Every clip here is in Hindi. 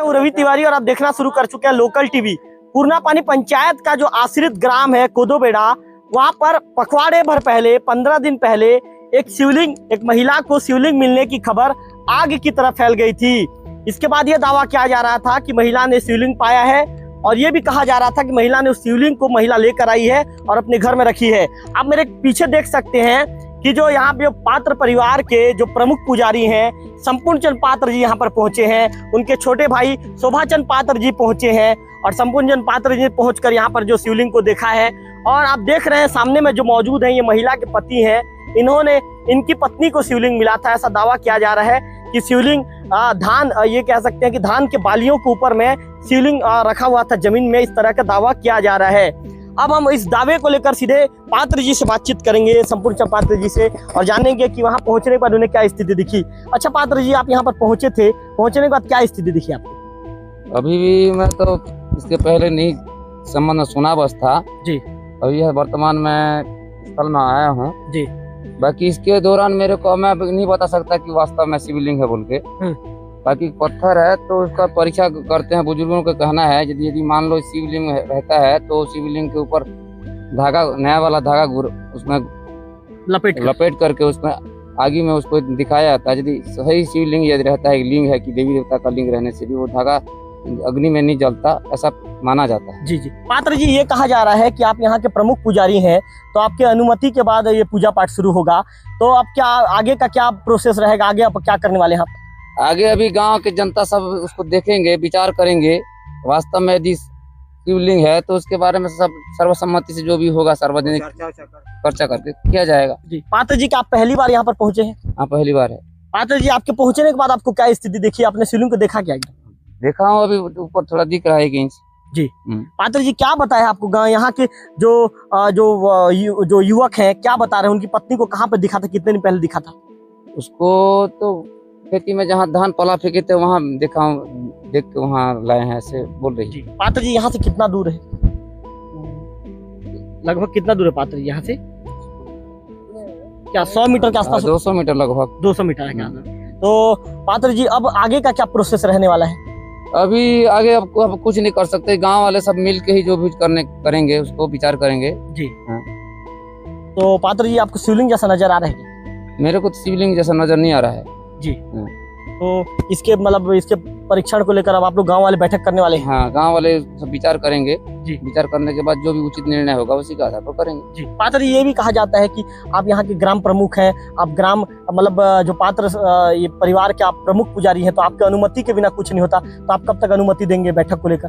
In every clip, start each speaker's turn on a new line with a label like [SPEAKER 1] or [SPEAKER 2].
[SPEAKER 1] हूँ रवि तिवारी और आप देखना शुरू कर चुके हैं लोकल टीवी। पूर्णापानी पंचायत का जो आश्रित ग्राम है कोदोबेड़ा, वहां पर पखवाड़े भर पहले 15 दिन पहले एक महिला को शिवलिंग मिलने की खबर आग की तरह फैल गई थी। इसके बाद यह दावा किया जा रहा था कि महिला ने शिवलिंग पाया है और ये भी कहा जा रहा था कि महिला ने उस शिवलिंग को महिला लेकर आई है और अपने घर में रखी है। आप मेरे पीछे देख सकते हैं कि जो यहाँ पे पात्र परिवार के जो प्रमुख पुजारी हैं संपूर्ण चंद पात्र जी यहाँ पर पहुंचे हैं। उनके छोटे भाई शोभा चंद पात्र जी पहुंचे हैं और संपूर्ण चंद पात्र जी पहुंचकर यहाँ पर जो शिवलिंग को देखा है। और आप देख रहे हैं सामने में जो मौजूद है ये महिला के पति हैं। इन्होंने इनकी पत्नी को शिवलिंग मिला था। ऐसा दावा किया जा रहा है कि शिवलिंग धान, ये कह सकते हैं कि धान के बालियों के ऊपर में शिवलिंग रखा हुआ था जमीन में, इस तरह का दावा किया जा रहा है। अब हम इस दावे को लेकर सीधे पात्र जी से बातचीत करेंगे, संपूर्ण चंद पात्र जी से, और जानेंगे कि वहां पहुंचने के बाद उन्हें क्या स्थिति दिखी। अच्छा पात्र जी, आप यहाँ पर पहुंचे थे, पहुंचने के बाद क्या स्थिति दिखी आपको?
[SPEAKER 2] अभी भी मैं तो इसके पहले नहीं संबंध सुना बस था
[SPEAKER 1] जी।
[SPEAKER 2] अभी है वर्तमान में स्थल में आया हूँ
[SPEAKER 1] जी।
[SPEAKER 2] बाकी इसके दौरान मेरे को मैं नहीं बता सकता कि वास्तव में शिवलिंग है बोल के। बाकी पत्थर है तो उसका परीक्षा करते हैं। बुजुर्गों का कहना है यदि मान लो शिवलिंग रहता है तो शिवलिंग के ऊपर धागा, नया वाला धागा उसमें लपेट करके उसमें आगे में उसको दिखाया जाता है। यदि सही शिवलिंग यदि रहता है, लिंग है कि देवी देवता का लिंग रहने से भी वो धागा अग्नि में नहीं जलता, ऐसा माना जाता है।
[SPEAKER 1] जी जी। पात्र जी, ये कहा जा रहा है कि आप यहाँ के प्रमुख पुजारी हैं, तो आपके अनुमति के बाद ये पूजा पाठ शुरू होगा, तो अब क्या आगे का क्या प्रोसेस रहेगा? आगे आप क्या करने वाले हैं?
[SPEAKER 2] आगे अभी गांव के जनता सब उसको देखेंगे, विचार करेंगे। वास्तव में यदि शिवलिंग है तो उसके बारे में सब सर्वसम्मति से जो भी होगा सार्वजनिक चर्चा करके किया जाएगा।
[SPEAKER 1] जी। पात्र जी, क्या आप पहली बार यहाँ पर पहुंचे हैं?
[SPEAKER 2] हाँ, पहली बार है।
[SPEAKER 1] पात्र जी, आपके पहुंचने के बाद आपको क्या स्थिति देखी? आपने शिवलिंग को देखा क्या?
[SPEAKER 2] देखा हूँ, अभी ऊपर थोड़ा दिख रहा है 1 इंच। जी।
[SPEAKER 1] पात्र जी, क्या बताया आपको गाँव यहाँ के जो युवक हैं, क्या बता रहे हैं? उनकी पत्नी को कहाँ पर दिखा था, कितने दिन पहले दिखा था?
[SPEAKER 2] उसको तो खेती में जहाँ धान पला फेंके थे वहाँ देखा, देख के वहाँ लाए हैं, ऐसे बोल रही है।
[SPEAKER 1] पात्र जी, यहाँ से कितना दूर है? लगभग कितना दूर है पात्र जी यहाँ से? क्या 100 मीटर के आसपास?
[SPEAKER 2] 200 मीटर लगभग।
[SPEAKER 1] 200 मीटर है क्या? तो पात्र जी, अब आगे का क्या प्रोसेस रहने वाला है?
[SPEAKER 2] अभी आगे अब कुछ नहीं कर सकते। गांव वाले सब मिल के ही जो भी करेंगे उसको विचार करेंगे। जी। हाँ।
[SPEAKER 1] तो पात्र जी, आपको शिवलिंग जैसा नजर आ रहा है?
[SPEAKER 2] मेरे को शिवलिंग जैसा नजर नहीं आ रहा है।
[SPEAKER 1] जी। हाँ। तो इसके परीक्षण को लेकर अब आप लोग गांव वाले बैठक करने वाले हैं?
[SPEAKER 2] हाँ, गांव वाले सब विचार करेंगे। जी। विचार करने के बाद जो भी उचित निर्णय होगा उसी का आधार पर करेंगे। जी।
[SPEAKER 1] पात्र जी, ये भी कहा जाता है कि आप यहाँ के ग्राम प्रमुख हैं, आप ग्राम जो पात्र ये परिवार के आप प्रमुख पुजारी हैं, तो आपके अनुमति के बिना कुछ नहीं होता, तो आप कब तक अनुमति देंगे बैठक को लेकर?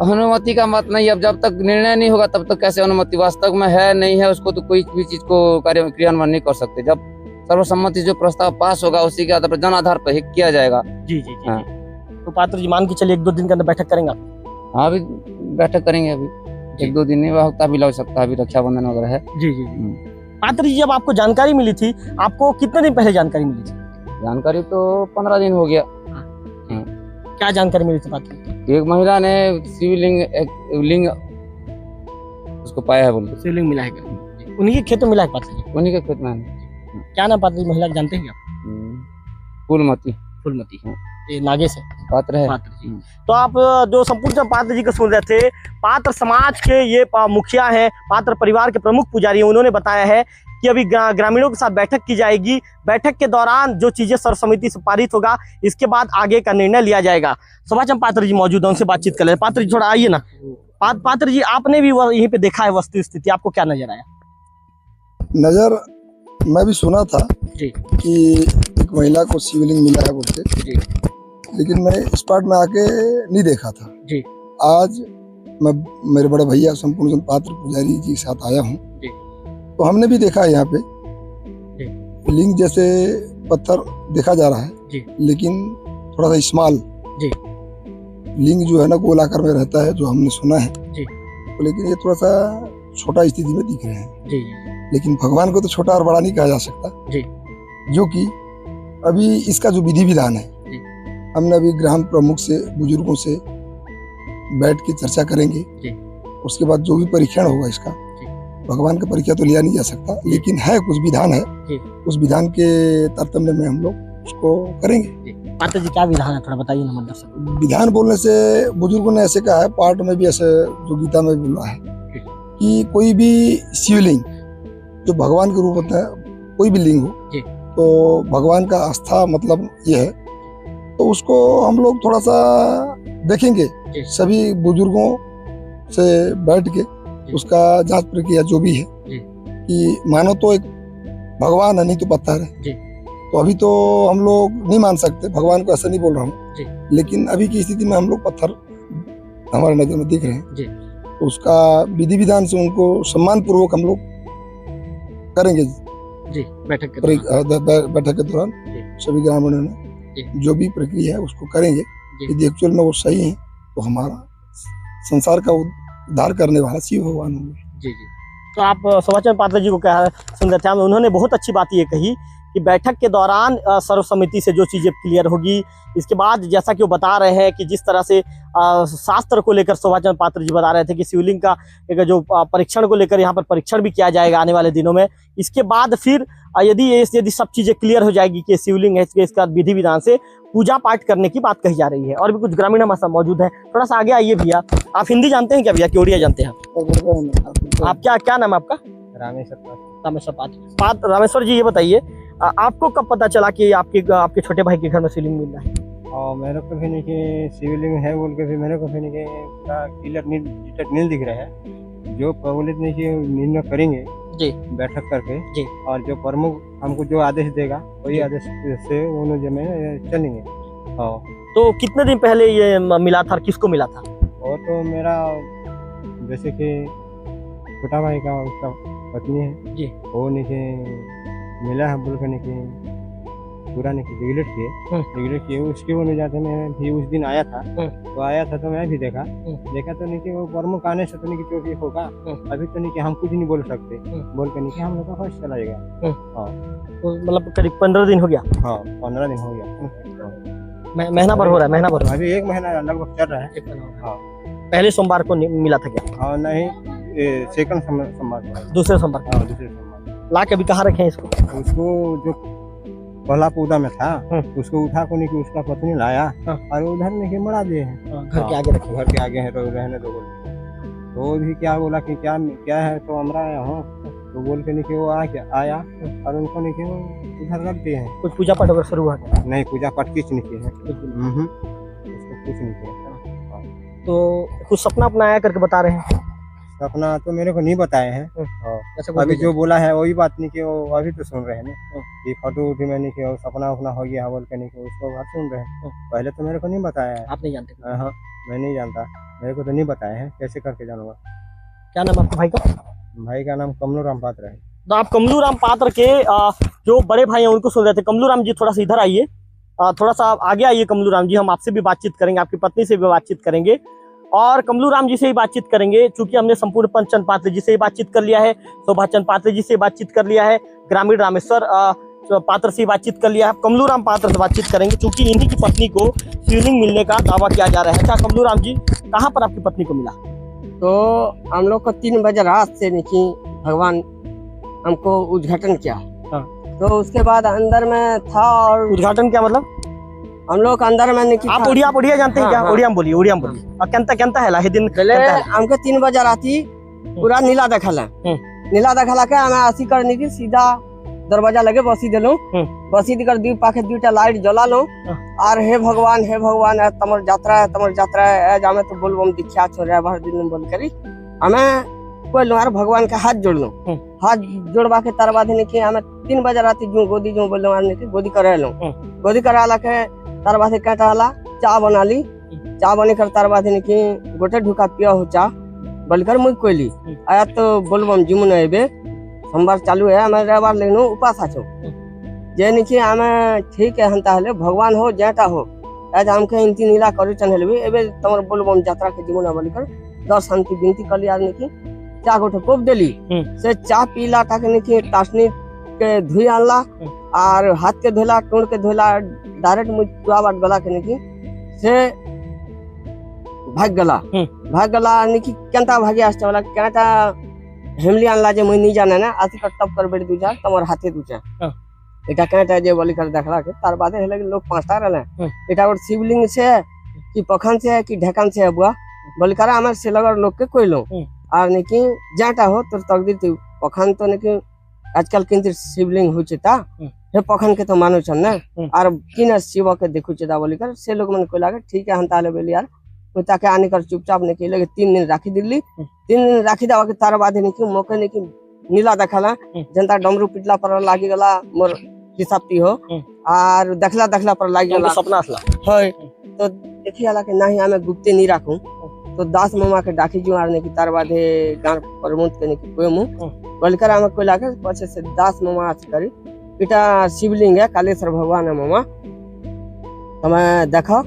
[SPEAKER 2] अनुमति का मत नहीं, अब जब तक निर्णय नहीं होगा तब तक कैसे अनुमति? वास्तव में है नहीं है उसको तो कोई भी चीज को क्रियान्वयन नहीं कर सकते। जब सर्वसम्मति जो प्रस्ताव पास होगा उसी के आधार पर, जन आधार पर किया जाएगा।
[SPEAKER 1] जी जी जी। हाँ। तो पात्र जी, मान के चलिए 1-2 दिन के अंदर बैठक करेंगे?
[SPEAKER 2] हाँ, अभी बैठक करेंगे। अभी 1-2 दिन नहीं वक्त भी लग सकता है, अभी रक्षाबंधन वगैरह है।
[SPEAKER 1] जी जी। पात्र जी, जब आपको जानकारी मिली थी, आपको कितने दिन पहले जानकारी मिली थी?
[SPEAKER 2] जानकारी तो 15 दिन हो गया।
[SPEAKER 1] क्या जानकारी मिली थी पात्र?
[SPEAKER 2] एक महिला ने शिवलिंग उसको पाया है बोल के।
[SPEAKER 1] शिवलिंग मिला है? उन्हीं के खेत में मिला है पात्र जी?
[SPEAKER 2] उन्हीं के खेत में।
[SPEAKER 1] क्या नाम पात्र जी महिला जानते हैं आप? फूलमती। ये नागे से
[SPEAKER 2] पात्र है।
[SPEAKER 1] पात्र जी। तो आप जो संपूर्ण पात्र जी को सुन रहे थे, पात्र समाज के ये मुखिया हैं, पात्र परिवार के प्रमुख पुजारी हैं, उन्होंने बताया है कि अभी ग्रामीणों के साथ बैठक की जाएगी। बैठक के दौरान जो चीजें सर्वसम्मति से पारित होगा, इसके बाद आगे का निर्णय लिया जाएगा। शोभा चंद पात्र जी मौजूद है, उनसे बातचीत कर ले। पात्र जी, थोड़ा आइए ना। पात्र जी, आपने भी यहीं पे देखा है वस्तु स्थिति, आपको क्या नजर आया?
[SPEAKER 3] नजर मैं भी सुना था
[SPEAKER 1] जी
[SPEAKER 3] कि एक महिला को शिवलिंग मिला है बोलते जी, लेकिन मैंने इस पार्ट में आके नहीं देखा था
[SPEAKER 1] जी।
[SPEAKER 3] आज मैं मेरे बड़े भैया संपूर्ण चंद पात्र पुजारी जी के साथ आया हूँ, तो हमने भी देखा है यहाँ पे लिंग जैसे पत्थर देखा जा रहा है जी, लेकिन थोड़ा सा स्मॉल जी। लिंग जो है ना गोल आकार में रहता है, जो हमने सुना है जी, तो लेकिन ये थोड़ा सा छोटा स्थिति में दिख रहे हैं जी। लेकिन भगवान को तो छोटा और बड़ा नहीं कहा जा सकता जी। जो कि अभी इसका जो विधि विधान है जी, हमने अभी ग्राम प्रमुख से, बुजुर्गों से बैठ के चर्चा करेंगे जी। उसके बाद जो भी परीक्षण होगा इसका, भगवान का परीक्षा तो लिया नहीं जा सकता, लेकिन है कुछ विधान है जी। उस विधान के तारतम्य में हम लोग उसको करेंगे।
[SPEAKER 1] पात्र जी क्या विधान है, थोड़ा बताइए ना दर्शक को।
[SPEAKER 3] विधान बोलने से बुजुर्गों ने ऐसे कहा है, पाठ में भी ऐसे जो गीता में भी बोला है कि कोई भी शिवलिंग जो भगवान के रूप होता है, कोई भी लिंग हो तो भगवान का आस्था मतलब ये है, तो उसको हम लोग थोड़ा सा देखेंगे सभी बुजुर्गों से बैठ के उसका जांच प्रक्रिया जो भी है कि मानो तो एक भगवान है नहीं तो पत्थर है। तो अभी तो हम लोग नहीं मान सकते, भगवान को ऐसा नहीं बोल रहा हूँ, लेकिन अभी की स्थिति में हम लोग पत्थर हमारे नजर में दिख रहे हैं, तो उसका विधि विधान से उनको सम्मान पूर्वक हम लोग करेंगे
[SPEAKER 1] बैठक
[SPEAKER 3] के दौरान सभी ग्रामीणों ने जो भी प्रक्रिया है उसको करेंगे। यदि एक्चुअल में वो सही है तो हमारा संसार का उद्धार करने वाला शिव भगवान होंगे।
[SPEAKER 1] तो आप सुभाषचंद्र पात्र जी को क्या सुन रहे थे, उन्होंने बहुत अच्छी बात ये कही कि बैठक के दौरान सर्वसम्मति से जो चीज़ें क्लियर होगी, इसके बाद जैसा कि वो बता रहे हैं कि जिस तरह से शास्त्र को लेकर सुभाषचंद्र पात्र जी बता रहे थे कि शिवलिंग का एक जो परीक्षण को लेकर यहाँ पर परीक्षण भी किया जाएगा आने वाले दिनों में। इसके बाद फिर यदि सब चीज़ें क्लियर हो जाएगी कि शिवलिंग है, इसके बाद विधि विधान से पूजा पाठ करने की बात कही जा रही है। और भी कुछ ग्रामीण हमारे साथ मौजूद है, थोड़ा सा आगे आइए भैया। आप हिंदी जानते हैं क्या भैया, कि उड़िया जानते हैं आप? क्या नाम है आपका? रामेश्वर जी, ये बताइए आपको कब पता चला कि आपके छोटे भाई के घर में शिवलिंग मिल रहा है?
[SPEAKER 4] और मेरे को भी नहीं कि शिवलिंग है बोल के भी मेरे को भी नहीं कि पूरा क्लियर नील दिख रहा है। जो प्रबलित नहीं कि निर्णय करेंगे
[SPEAKER 1] जी
[SPEAKER 4] बैठक करके
[SPEAKER 1] जी,
[SPEAKER 4] और जो प्रमुख हमको जो आदेश देगा वही आदेश से उन में चलेंगे।
[SPEAKER 1] तो कितने दिन पहले ये मिला था और किसको मिला था?
[SPEAKER 4] और तो मेरा जैसे कि छोटा भाई का उसका पत्नी है
[SPEAKER 1] जी,
[SPEAKER 4] वो नहीं मिला है बोल के नहीं पूरा नहीं रेगुलेट किए उसके वो नहीं जाते। मैं भी उस दिन आया था तो मैं भी देखा तो नहीं कि वो प्रमुख आने से तो नहीं कि जो भी होगा अभी तो नहीं कि हम कुछ नहीं बोल सकते बोल के नहीं कि हम लोग का फर्स्ट चला जाएगा।
[SPEAKER 1] तो मतलब करीब 15 दिन हो गया।
[SPEAKER 4] हाँ 15 दिन हो गया,
[SPEAKER 1] महीना भर हो रहा है, महीना भर
[SPEAKER 4] अभी 1 महीना लगभग चल रहा है। हाँ
[SPEAKER 1] पहले सोमवार को मिला था क्या?
[SPEAKER 4] हाँ नहीं, सेकंड सोमवार,
[SPEAKER 1] दूसरे सोमवार।
[SPEAKER 4] हाँ दूसरे सोमवार।
[SPEAKER 1] ला के अभी कहाँ रखे हैं इसको?
[SPEAKER 4] उसको जो पहला पौधा में था उसको उठा को नहीं कि उसका पत्नी लाया और उधर नहीं कि मरा दिए हैं।
[SPEAKER 1] घर के आगे रखे,
[SPEAKER 4] घर के आगे है तो रहने दो बोल। तो भी क्या बोला कि क्या है तो हमरा आया हूँ तो बोल के नहीं कि वो आया और उनको नहीं कि उधर रख दिए हैं।
[SPEAKER 1] कुछ पूजा पाठ वगैरह शुरू हुआ क्या?
[SPEAKER 4] नहीं पूजा पाठ कुछ नहीं किए हैं, उसको कुछ नहीं किया।
[SPEAKER 1] तो कुछ सपना अपना आया करके बता रहे हैं?
[SPEAKER 4] सपना तो मेरे को नहीं बताए हैं, अभी जो बोला है वही बात नहीं कि वो अभी तो सुन रहे हैं ना कि फोटो उठी मैंने कि सपना उपना हो गया बोल के नहीं कि उसको बात सुन रहे हैं। पहले तो मेरे को नहीं बताया है।
[SPEAKER 1] आप नहीं जानते?
[SPEAKER 4] हाँ मैं नहीं जानता, मेरे को तो नहीं बताया है, कैसे करके जानूंगा।
[SPEAKER 1] क्या नाम आपके भाई का?
[SPEAKER 4] भाई का नाम कमलू राम पात्र है।
[SPEAKER 1] तो आप कमलू राम पात्र के जो बड़े भाई हैं उनको सुन रहे थे। कमलू राम जी थोड़ा सा इधर आइए, थोड़ा सा आगे आइए कमलू राम जी, हम आपसे भी बातचीत करेंगे, आपकी पत्नी से भी बातचीत करेंगे और कमलू राम जी से ही बातचीत करेंगे। चूंकि हमने संपूर्ण पंचचंद पात्र जी से ही बातचीत कर लिया है, सुभाषचंद्र पात्र जी से बातचीत कर लिया है, ग्रामीण रामेश्वर पात्र से बातचीत कर लिया है, कमलू राम पात्र से बातचीत करेंगे चूंकि इन्हीं की पत्नी को शिवलिंग मिलने का दावा किया जा रहा है। क्या कमलू राम जी, कहाँ पर आपकी पत्नी को मिला?
[SPEAKER 5] तो हम लोग को 3 बजे रात से नहीं भगवान हमको उद्घाटन किया। तो उसके बाद अंदर में था। और
[SPEAKER 1] उद्घाटन क्या मतलब?
[SPEAKER 5] हम लोग अंदर में नहीं।
[SPEAKER 1] आप उड़िया जानते हैं क्या? उड़िया बोलिए, उड़िया बोलिए। और केंता है लाहे दिन
[SPEAKER 5] पहले हमको 3 बजे राती पूरा नीला देखल है। नीला देखला के हमें आसी करने की सीधा दरवाजा लगे बसी दिलो, बसी दिकर दीप पाखे 2टा लाइट जला लो और हे भगवान तमर यात्रा है आज हमें तो बोलबम दीक्षा छोड़ भर दिन बोल करी हमें कोई लो भगवान का हाथ जोड़ लो। हाथ जोड़वा के तार बाद कि हमें 3 बजे राती जो गोदी जो बोल गोदी करे लो। गोदी करा के तार बाद कहता हला चाय बना ली, चाय बने कर तार बाद कि गोटे ढुका पिया हो चा बोलकर मुझ कोई आया तो बोलबम जिमुन एबे सोमवार चालू है हमें रविवार लेनो उपास आछो जे निकी हमें ठीक है हंता हले भगवान हो जेटा हो आज हमके इंती नीला करू चनहलबे एबे तमर बोलबम यात्रा के जिमुना बोलकर दर्शन की विनती कर लिया निकी चा गोटे कोप देली से चा पीला ताके निकी टासनी के धुई आनला और हाथ के धोला टोड़ के धोला डायरेक्ट मुझ बाट गला के निकी से भाग गला निकी केंता भागी आस्ते वाला केंता हेमली आनला जे मुई नहीं जाने ना आसी कर टप कर बेड दूजा तमर हाथे दूजा এটা কেটা যে বলি করে দেখলা के तार बादे हेले लोग पांचटा रहले এটা और शिवलिंग से है कि पखन से है कि ढेकन से है बुआ बोली करे हमार से लगर लोग के कोइलो আর নাকি যাটা हो তোর তকদির তুই পখান তো নাকি আজকাল কিন্তু শিবলিঙ্গ হচ্ছে তা হে পখান के तो मानो छन ना আর কিনা শিব के देखुचे दा बोली कर से लोग मन को लागे ठीक है हम ताले बोली यार ताके आने कर चुपचाप ने के लगे 3 दिन राखी दिल्ली 3 दिन राखी देवा के तार बाद नाকি मौके नाকি नीला देखला जनता डमरू पिटला पर लागी गला मोर हिसाबती हो और देखला देखला पर लागी गला
[SPEAKER 1] सपना असला
[SPEAKER 5] होय तो देखियाला के नहीं हमें गुप्ते नहीं राखूं तो दास मामा के डाकी जो आने की तार बाधे गांव प्रमोद करने की कोई मुंह बोलकर हमें कोई लाके पछे से दास मामा आज करी इटा शिवलिंग है कालेश्वर भगवान है मामा तमे देखो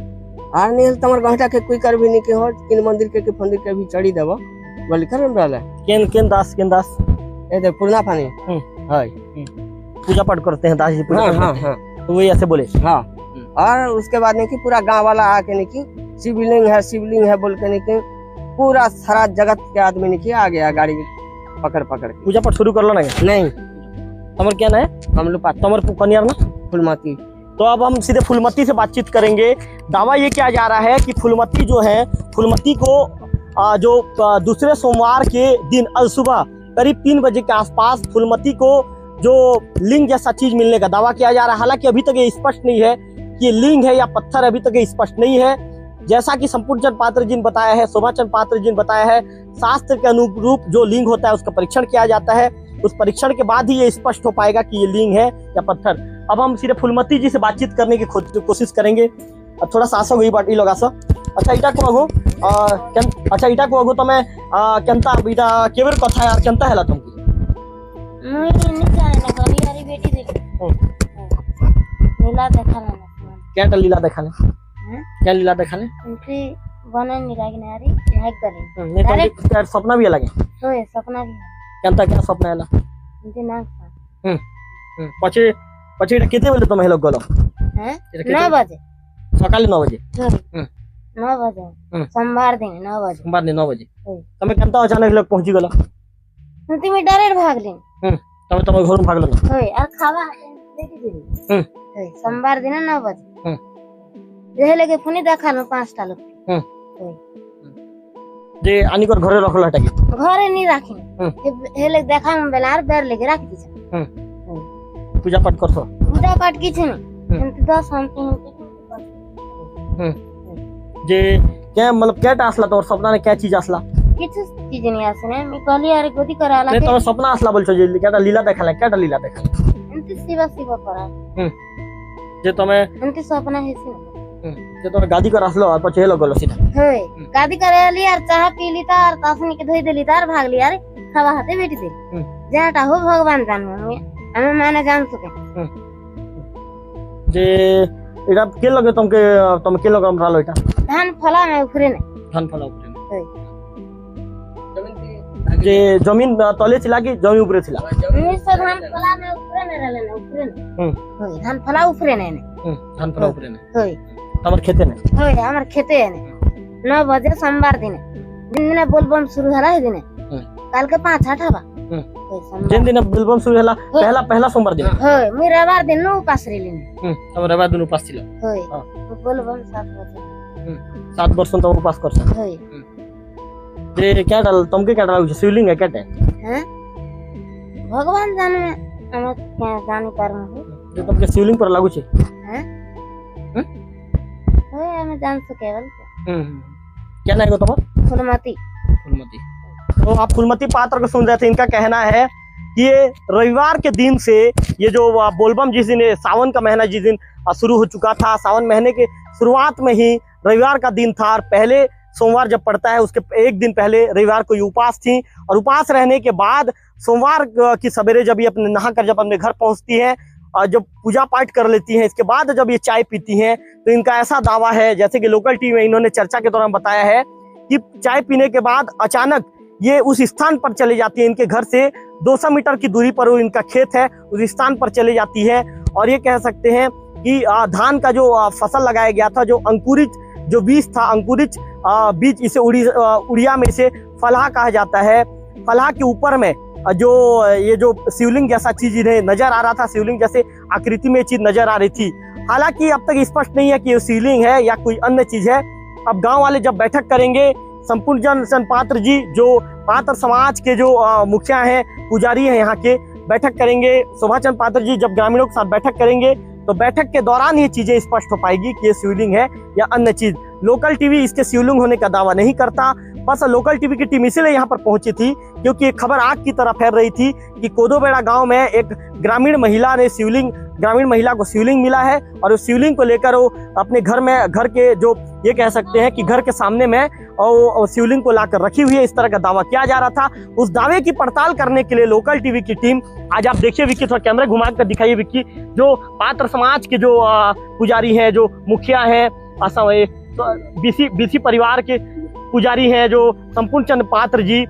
[SPEAKER 5] आर नहीं तमर गहटा के कोई कर भी नहीं के हो किन मंदिर के फंदिर के भी चढ़ी देबो बोलकर हम रहले
[SPEAKER 1] केन दास
[SPEAKER 5] ए दे पूर्णा पानी हाय
[SPEAKER 1] पूजा पाठ करते हैं दास जी पूजा
[SPEAKER 5] हां हां
[SPEAKER 1] तो वही ऐसे बोले
[SPEAKER 5] हाँ और उसके बाद नहीं कि पूरा गांव वाला आके नहीं कि शिवलिंग है बोल के नहीं कि पूरा सारा जगत के आदमी नहीं कि आ गया गाड़ी पकड़ के
[SPEAKER 1] पूजा पाठ शुरू कर लो ना
[SPEAKER 5] नहीं
[SPEAKER 1] तमर क्या ना है
[SPEAKER 5] कमलू
[SPEAKER 1] तमर कनियार ना
[SPEAKER 5] फुलमती
[SPEAKER 1] तो अब हम सीधे फुलमती से बातचीत करेंगे। दावा ये किया जा रहा है कि फुलमती जो है फुलमती को जो दूसरे सोमवार के दिन अल सुबह करीब 3 बजे के आसपास फुलमती को जो लिंग जैसा चीज मिलने का दावा किया जा रहा है। हालांकि अभी तक ये स्पष्ट नहीं है कि ये लिंग है या पत्थर, अभी तक ये स्पष्ट नहीं है। जैसा कि संपूर्ण चंद पात्र जी ने बताया है, शोभा चंद पात्र जी ने बताया है, शास्त्र के अनुरूप जो लिंग होता है उसका परीक्षण किया जाता है। उस परीक्षण के बाद ही ये स्पष्ट हो पाएगा कि ये लिंग है या पत्थर। अब हम सीधे फुलमती जी से बातचीत करने की कोशिश करेंगे। अब थोड़ा सासो गई बात लोग अच्छा इटा को आगो अच्छा इटा को आगो तमे केनता इटा केवर कथा यार केनता हैला तुमकी
[SPEAKER 6] मुई नहीं जाने ना गली यारी बेटी देख नीला देखा ना
[SPEAKER 1] क्या लीला देखाने क्या लीला देखाने
[SPEAKER 6] उनकी बना नहीं लागी ना यारी हैक करे
[SPEAKER 1] नहीं तो क्या सपना भी अलग है
[SPEAKER 6] तो ये सपना भी
[SPEAKER 1] केनता क्या सपना हैला
[SPEAKER 6] उनके नाम था
[SPEAKER 1] पछे पछे कितने बजे तुम हेलो गलो
[SPEAKER 6] हैं 9 बजे
[SPEAKER 1] सकाल 9 बजे
[SPEAKER 6] 9 बजे सोमवार दिन 9 बजे
[SPEAKER 1] सोमवार दिन 9 बजे तमे केनता अचानक लोग पहुंची गलो
[SPEAKER 6] तुम डायरेक्ट भाग लेन
[SPEAKER 1] तमे तमे घर में भाग लो
[SPEAKER 6] होय आ खावा देखि दिली होय सोमवार दिन 9 बजे जे लगे फोनी देखा लो 5टा लोग
[SPEAKER 1] जे आनी कर घरे रखल हटा के
[SPEAKER 6] घरे नहीं राखी हेले देखा हम बेलार बेर लेके राख दी
[SPEAKER 1] पूजा पाठ करसो
[SPEAKER 6] पूजा पाठ किछ नहीं एंत 10 शांति
[SPEAKER 1] जे क्या मतलब क्या आसला तोर सपना ने क्या चीज आसला
[SPEAKER 6] किछ चीज नहीं आसने मी कहली यार गोदी कराला
[SPEAKER 1] नहीं तोर सपना आसला बोलछो जे क्या लीला देखाला क्या लीला देखाला
[SPEAKER 6] एंत शिवा करा
[SPEAKER 1] जे तमे
[SPEAKER 6] एंत सपना हेसी
[SPEAKER 1] जे तोर गादी कर आसलो और पछे लगलो सीधा
[SPEAKER 6] होय गादी करली यार चाह पीली तार तासनी के धोई देली तार भाग ली यार खावा हाथे बेटी दे जेटा हो भगवान जाने हमें माने जान सके
[SPEAKER 1] जे एटा के लगे तुम के लगे हमरा लो एटा
[SPEAKER 6] धान फला में उफरे ने
[SPEAKER 1] धान फला उफरे जे जमीन तले छिला कि जमीन ऊपर छिला
[SPEAKER 6] मिस धान फला में उफरे ने रहले ने उफरे ने होय धान फला उफरे ने
[SPEAKER 1] धान फला उफरे ने
[SPEAKER 6] होय
[SPEAKER 1] हमर खेते ने
[SPEAKER 6] होय हमर खेते ने 9 बजे सोमवार दिन दिन बोलबम शुरू हला है दिन काल के 5-8 हवा
[SPEAKER 1] जिन दिन बोलबम शुरू हला पहला सोमवार दिन
[SPEAKER 6] होय मी रविवार दिन नो उपास रेली ने
[SPEAKER 1] हम रविवार दिन उपास छिला
[SPEAKER 6] होय बोलबम 7 बजे
[SPEAKER 1] 7 वर्ष तो उपास करछ
[SPEAKER 6] होय
[SPEAKER 1] जे क्या डाल तुमके क्या डाल शिवलिंग है क्या
[SPEAKER 6] हैं भगवान जाने हम क्या जाने पर में
[SPEAKER 1] जो तुमके शिवलिंग पर लागू छे
[SPEAKER 6] हैं होय हम जान सके बोल
[SPEAKER 1] क्या नाम है तुम्हारा
[SPEAKER 6] फुलमती
[SPEAKER 1] तो आप फुलमती पात्र को सुन रहे थे। इनका कहना है कि ये रविवार के दिन से ये जो बोलबम जिस दिन सावन का महीना जिस दिन शुरू हो चुका था, सावन महीने के शुरुआत में ही रविवार का दिन था और पहले सोमवार जब पड़ता है उसके एक दिन पहले रविवार को ये उपास थी और उपास रहने के बाद सोमवार की सवेरे जब ये अपने नहा कर जब अपने घर पहुंचती है और जब पूजा पाठ कर लेती हैं, इसके बाद जब ये चाय पीती हैं तो इनका ऐसा दावा है, जैसे कि लोकल टीवी में इन्होंने चर्चा के दौरान बताया है कि चाय पीने के बाद अचानक ये उस स्थान पर चली जाती है। इनके घर से 200 मीटर की दूरी पर वो इनका खेत है, उस स्थान पर चली जाती है और ये कह सकते हैं कि धान का जो फसल लगाया गया था, जो अंकुरित जो बीज था, अंकुरित बीज इसे उड़िया में इसे फलाह कहा जाता है। फलाह के ऊपर में जो ये जो शिवलिंग जैसा चीज इन्हें नजर आ रहा था, शिवलिंग जैसे आकृति में चीज नजर आ रही थी। हालांकि अब तक स्पष्ट नहीं है कि ये शिवलिंग है या कोई अन्य चीज है। अब गांव वाले जब बैठक करेंगे, संपूर्ण चंद पात्र जी जो पात्र समाज के जो मुखिया हैं, पुजारी हैं यहाँ के, बैठक करेंगे। शोभा चंद पात्र जी जब ग्रामीणों के साथ बैठक करेंगे तो बैठक के दौरान ये चीजें स्पष्ट हो पाएगी कि ये शिवलिंग है या अन्य चीज। लोकल टीवी इसके शिवलिंग होने का दावा नहीं करता। बस लोकल टीवी की टीम इसीलिए यहाँ पर पहुंची थी क्योंकि एक खबर आग की तरह फैल रही थी कि कोदोबेड़ा गांव में एक ग्रामीण महिला को शिवलिंग मिला है और उस शिवलिंग को लेकर वो अपने घर के जो ये कह सकते हैं कि घर के सामने में और शिवलिंग को लाकर रखी हुई है, इस तरह का दावा किया जा रहा था। उस दावे की पड़ताल करने के लिए लोकल टीवी की टीम, आज आप देखिए विक्की, थोड़ा कैमरा घुमा कर दिखाइए विक्की, जो पात्र समाज के जो पुजारी हैं, जो मुखिया हैं, बीसी परिवार के पुजारी हैं, जो संपूर्ण चंद पात्र जी,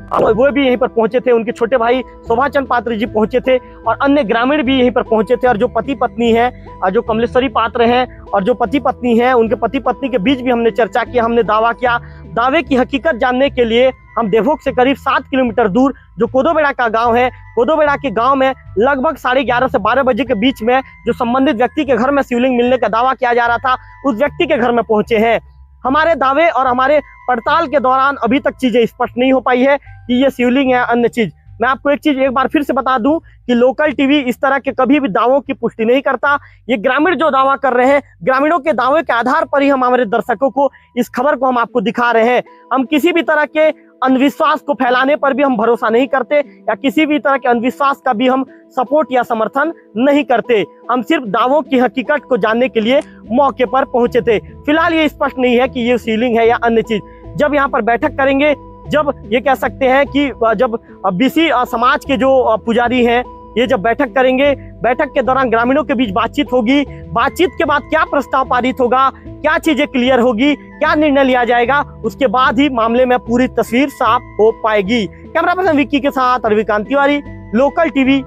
[SPEAKER 1] वो भी यहीं पर पहुंचे थे। उनके छोटे भाई शोभा चंद पात्र जी पहुंचे थे और अन्य ग्रामीण भी यहीं पर पहुंचे थे। और जो पति पत्नी हैं, जो कमलेश्वरी पात्र हैं और जो पति पत्नी हैं, उनके पति पत्नी के बीच भी हमने चर्चा किया, हमने दावा किया। दावे की हकीकत जानने के लिए हम देवोग से करीब 7 किलोमीटर दूर जो कोदोबेड़ा का गांव है, कोदोबेड़ा के गांव में लगभग 11:30 से 12 बजे के बीच में जो संबंधित व्यक्ति के घर में शिवलिंग मिलने का दावा किया जा रहा था, उस व्यक्ति के घर में पहुंचे हैं। हमारे दावे और हमारे पड़ताल के दौरान अभी तक चीजें स्पष्ट नहीं हो पाई है कि ये शिवलिंग है अन्य चीज। मैं आपको एक चीज एक बार फिर से बता दूं कि लोकल टीवी इस तरह के कभी भी दावों की पुष्टि नहीं करता। ये ग्रामीण जो दावा कर रहे हैं, ग्रामीणों के दावे के आधार पर ही हम हमारे दर्शकों को इस खबर को हम आपको दिखा रहे हैं। हम किसी भी तरह के अंधविश्वास को फैलाने पर भी हम भरोसा नहीं करते या किसी भी तरह के अंधविश्वास का भी हम सपोर्ट या समर्थन नहीं करते। हम सिर्फ दावों की हकीकत को जानने के लिए मौके पर पहुंचे थे। फिलहाल ये स्पष्ट नहीं है कि ये शिवलिंग है या अन्य चीज। जब यहाँ पर बैठक करेंगे, जब ये कह सकते हैं कि जब बीसी समाज के जो पुजारी हैं, ये जब बैठक करेंगे, बैठक के दौरान ग्रामीणों के बीच बातचीत होगी। बातचीत के बाद क्या प्रस्ताव पारित होगा, क्या चीजें क्लियर होगी, क्या निर्णय लिया जाएगा, उसके बाद ही मामले में पूरी तस्वीर साफ हो पाएगी। कैमरा पर्सन विक्की के साथ रविकांत तिवारी, लोकल टीवी।